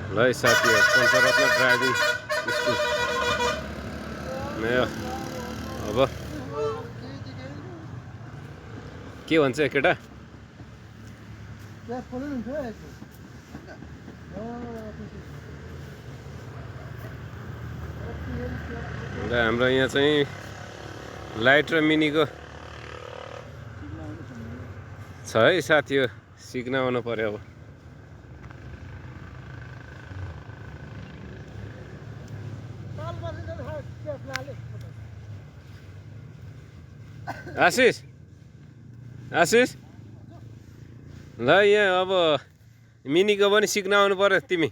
ल है साथीहरू, पञ्चरत्न ड्राइभिङ स्कुल अब के भन्छ केटा? र हाम्रो यहाँ चाहिँ लाइट र मिनीको छ है साथीहरू, सिक्न आउनु पर्यो अब। आशिष आशिष ल यहाँ अब मिनीको पनि सिक्न आउनु पर्यो तिमी।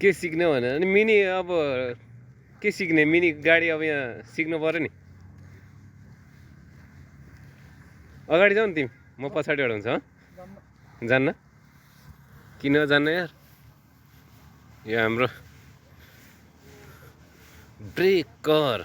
के सिक्ने भने अनि मिनी अब के सिक्ने? मिनी गाडी अब यहाँ सिक्नु पर्यो नि। अगाडि जाऊ नि तिमी, म पछाडिबाट हुन्छ। जान्न? किन जान्न यार? यो हाम्रो ब्रेकर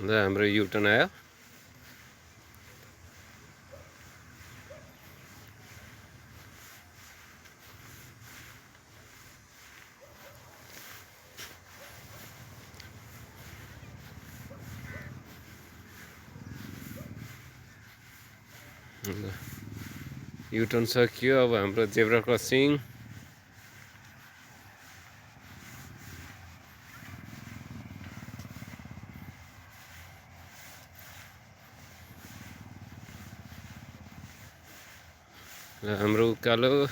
हाम्रो युटर्न आयो। युटर्न सकियो। अब हाम्रो जेब्रा क्रसिङ। हाम्रो उकालो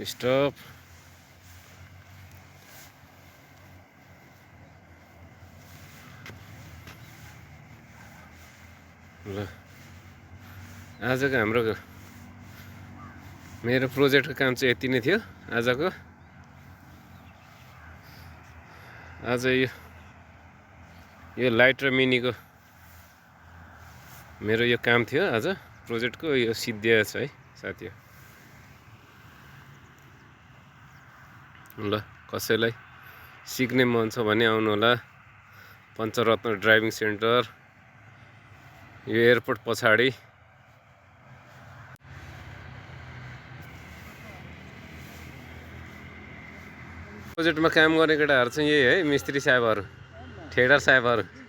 स्टप। ल आजको हाम्रो मेरो प्रोजेक्टको काम चाहिँ यति नै थियो आजको। आज यो लाइट र मिनीको मेरो यो काम थियो आज प्रोजेक्टको। यो सिद्धिएको छ है साथी। ल कसैलाई सिक्ने मन छ भने आउनु होला पञ्चरत्न ड्राइभिङ सेन्टर, यो एयरपोर्ट पछाडि। प्रोजेक्टमा काम गर्ने केटाहरू चाहिँ यही है, मिस्त्री साहेबहरू, ठेकेदार साहेबहरू।